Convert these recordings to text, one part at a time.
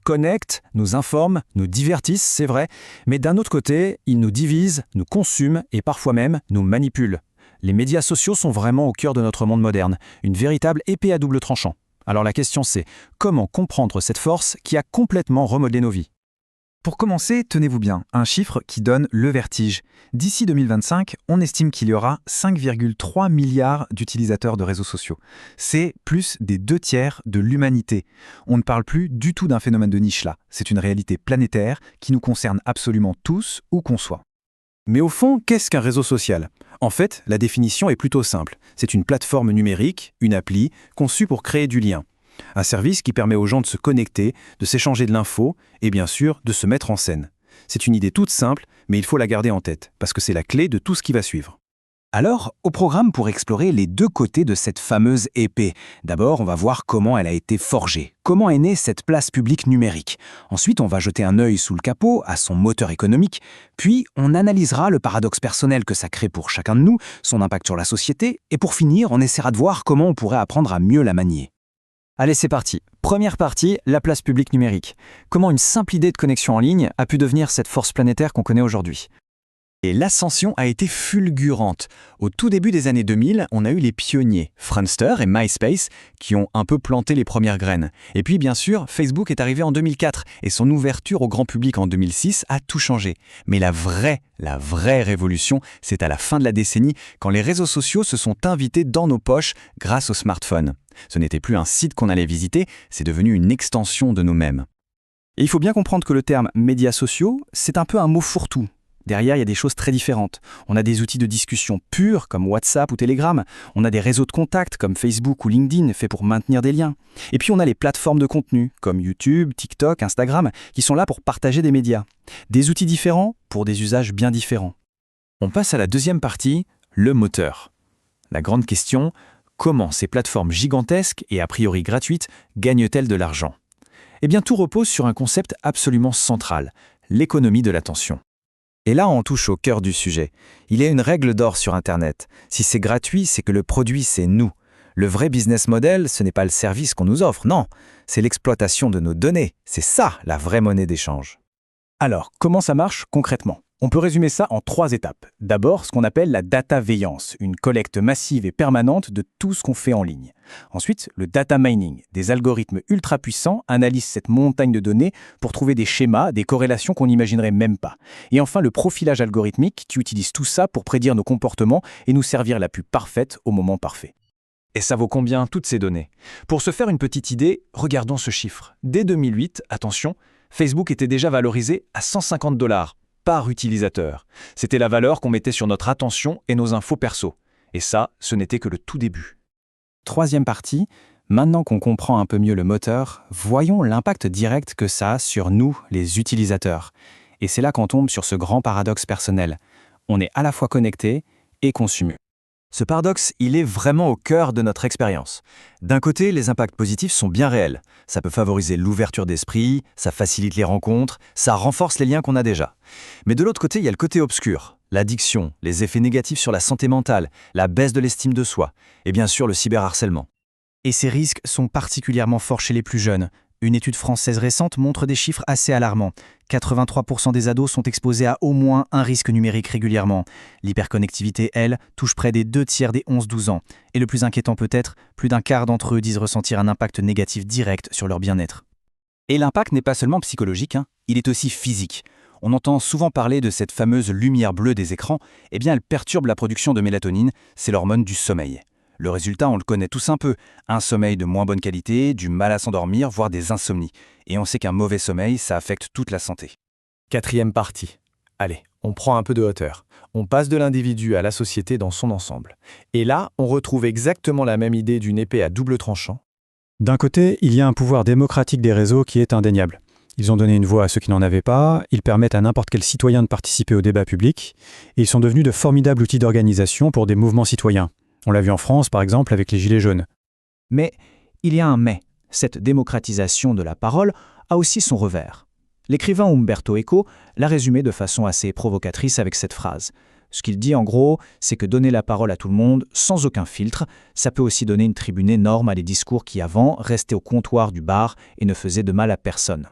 connectent, nous informent, nous divertissent, c'est vrai, mais d'un autre côté, ils nous divisent, nous consument et parfois même nous manipulent. Les médias sociaux sont vraiment au cœur de notre monde moderne, une véritable épée à double tranchant. Alors la question c'est, comment comprendre cette force qui a complètement remodelé nos vies ? Pour commencer, tenez-vous bien, un chiffre qui donne le vertige. D'ici 2025, on estime qu'il y aura 5,3 milliards d'utilisateurs de réseaux sociaux. C'est plus des 2/3 de l'humanité. On ne parle plus du tout d'un phénomène de niche là. C'est une réalité planétaire qui nous concerne absolument tous, où qu'on soit. Mais au fond, qu'est-ce qu'un réseau social ? En fait, la définition est plutôt simple. C'est une plateforme numérique, une appli, conçue pour créer du lien. Un service qui permet aux gens de se connecter, de s'échanger de l'info et bien sûr de se mettre en scène. C'est une idée toute simple, mais il faut la garder en tête, parce que c'est la clé de tout ce qui va suivre. Alors, au programme pour explorer les deux côtés de cette fameuse épée. D'abord, on va voir comment elle a été forgée, comment est née cette place publique numérique. Ensuite, on va jeter un œil sous le capot à son moteur économique, puis on analysera le paradoxe personnel que ça crée pour chacun de nous, son impact sur la société, et pour finir, on essaiera de voir comment on pourrait apprendre à mieux la manier. Allez, c'est parti. Première partie, la place publique numérique. Comment une simple idée de connexion en ligne a pu devenir cette force planétaire qu'on connaît aujourd'hui. Et l'ascension a été fulgurante. Au tout début des années 2000, on a eu les pionniers, Friendster et MySpace, qui ont un peu planté les premières graines. Et puis bien sûr, Facebook est arrivé en 2004 et son ouverture au grand public en 2006 a tout changé. Mais la vraie révolution, c'est à la fin de la décennie, quand les réseaux sociaux se sont invités dans nos poches grâce aux smartphones. Ce n'était plus un site qu'on allait visiter, c'est devenu une extension de nous-mêmes. Et il faut bien comprendre que le terme médias sociaux, c'est un peu un mot fourre-tout. Derrière, il y a des choses très différentes. On a des outils de discussion purs comme WhatsApp ou Telegram. On a des réseaux de contacts comme Facebook ou LinkedIn faits pour maintenir des liens. Et puis on a les plateformes de contenu comme YouTube, TikTok, Instagram qui sont là pour partager des médias. Des outils différents pour des usages bien différents. On passe à la deuxième partie, le moteur. La grande question, comment ces plateformes gigantesques et a priori gratuites gagnent-elles de l'argent ? Eh bien, tout repose sur un concept absolument central, l'économie de l'attention. Et là, on touche au cœur du sujet. Il y a une règle d'or sur Internet. Si c'est gratuit, c'est que le produit, c'est nous. Le vrai business model, ce n'est pas le service qu'on nous offre, non. C'est l'exploitation de nos données. C'est ça, la vraie monnaie d'échange. Alors, comment ça marche concrètement ? On peut résumer ça en 3 étapes. D'abord, ce qu'on appelle la data veillance, une collecte massive et permanente de tout ce qu'on fait en ligne. Ensuite, le data mining, des algorithmes ultra puissants analysent cette montagne de données pour trouver des schémas, des corrélations qu'on n'imaginerait même pas. Et enfin, le profilage algorithmique qui utilise tout ça pour prédire nos comportements et nous servir la pub parfaite au moment parfait. Et ça vaut combien toutes ces données ? Pour se faire une petite idée, regardons ce chiffre. Dès 2008, attention, Facebook était déjà valorisé à $150 par utilisateur. C'était la valeur qu'on mettait sur notre attention et nos infos perso. Et ça, ce n'était que le tout début. Troisième partie, maintenant qu'on comprend un peu mieux le moteur, voyons l'impact direct que ça a sur nous, les utilisateurs. Et c'est là qu'on tombe sur ce grand paradoxe personnel. On est à la fois connecté et consumé. Ce paradoxe, il est vraiment au cœur de notre expérience. D'un côté, les impacts positifs sont bien réels. Ça peut favoriser l'ouverture d'esprit, ça facilite les rencontres, ça renforce les liens qu'on a déjà. Mais de l'autre côté, il y a le côté obscur, l'addiction, les effets négatifs sur la santé mentale, la baisse de l'estime de soi, et bien sûr le cyberharcèlement. Et ces risques sont particulièrement forts chez les plus jeunes. Une étude française récente montre des chiffres assez alarmants. 83% des ados sont exposés à au moins un risque numérique régulièrement. L'hyperconnectivité, elle, touche près des 2/3 des 11-12 ans. Et le plus inquiétant peut-être, plus d'un quart d'entre eux disent ressentir un impact négatif direct sur leur bien-être. Et l'impact n'est pas seulement psychologique, il est aussi physique. On entend souvent parler de cette fameuse lumière bleue des écrans. Eh bien, elle perturbe la production de mélatonine, c'est l'hormone du sommeil. Le résultat, on le connaît tous un peu. Un sommeil de moins bonne qualité, du mal à s'endormir, voire des insomnies. Et on sait qu'un mauvais sommeil, ça affecte toute la santé. Quatrième partie. Allez, on prend un peu de hauteur. On passe de l'individu à la société dans son ensemble. Et là, on retrouve exactement la même idée d'une épée à double tranchant. D'un côté, il y a un pouvoir démocratique des réseaux qui est indéniable. Ils ont donné une voix à ceux qui n'en avaient pas, ils permettent à n'importe quel citoyen de participer au débat public, et ils sont devenus de formidables outils d'organisation pour des mouvements citoyens. On l'a vu en France, par exemple, avec les Gilets jaunes. Mais il y a un mais. Cette démocratisation de la parole a aussi son revers. L'écrivain Umberto Eco l'a résumé de façon assez provocatrice avec cette phrase. Ce qu'il dit en gros, c'est que donner la parole à tout le monde, sans aucun filtre, ça peut aussi donner une tribune énorme à des discours qui avant restaient au comptoir du bar et ne faisaient de mal à personne.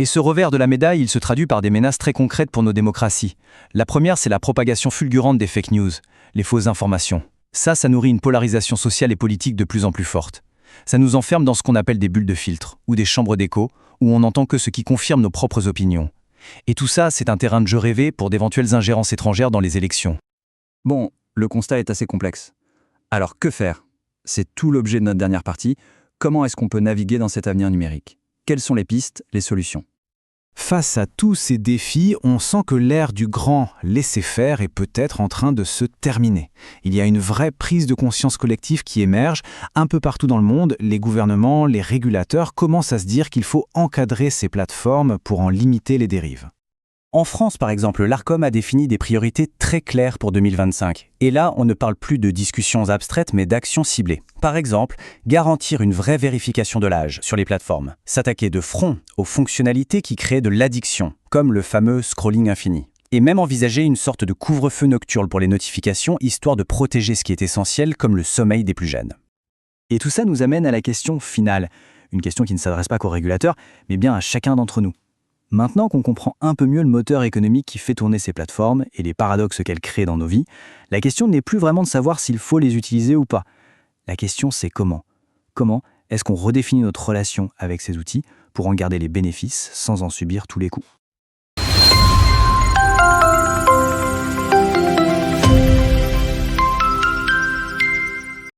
Et ce revers de la médaille, il se traduit par des menaces très concrètes pour nos démocraties. La première, c'est la propagation fulgurante des fake news, les fausses informations. Ça nourrit une polarisation sociale et politique de plus en plus forte. Ça nous enferme dans ce qu'on appelle des bulles de filtre, ou des chambres d'écho, où on n'entend que ce qui confirme nos propres opinions. Et tout ça, c'est un terrain de jeu rêvé pour d'éventuelles ingérences étrangères dans les élections. Bon, le constat est assez complexe. Alors que faire? C'est tout l'objet de notre dernière partie. Comment est-ce qu'on peut naviguer dans cet avenir numérique? Quelles sont les pistes, les solutions? Face à tous ces défis, on sent que l'ère du grand laisser-faire est peut-être en train de se terminer. Il y a une vraie prise de conscience collective qui émerge. Un peu partout dans le monde, les gouvernements, les régulateurs commencent à se dire qu'il faut encadrer ces plateformes pour en limiter les dérives. En France, par exemple, l'Arcom a défini des priorités très claires pour 2025. Et là, on ne parle plus de discussions abstraites, mais d'actions ciblées. Par exemple, garantir une vraie vérification de l'âge sur les plateformes. S'attaquer de front aux fonctionnalités qui créent de l'addiction, comme le fameux scrolling infini. Et même envisager une sorte de couvre-feu nocturne pour les notifications, histoire de protéger ce qui est essentiel, comme le sommeil des plus jeunes. Et tout ça nous amène à la question finale. Une question qui ne s'adresse pas qu'aux régulateurs, mais bien à chacun d'entre nous. Maintenant qu'on comprend un peu mieux le moteur économique qui fait tourner ces plateformes et les paradoxes qu'elles créent dans nos vies, la question n'est plus vraiment de savoir s'il faut les utiliser ou pas. La question, c'est comment. Comment est-ce qu'on redéfinit notre relation avec ces outils pour en garder les bénéfices sans en subir tous les coûts ?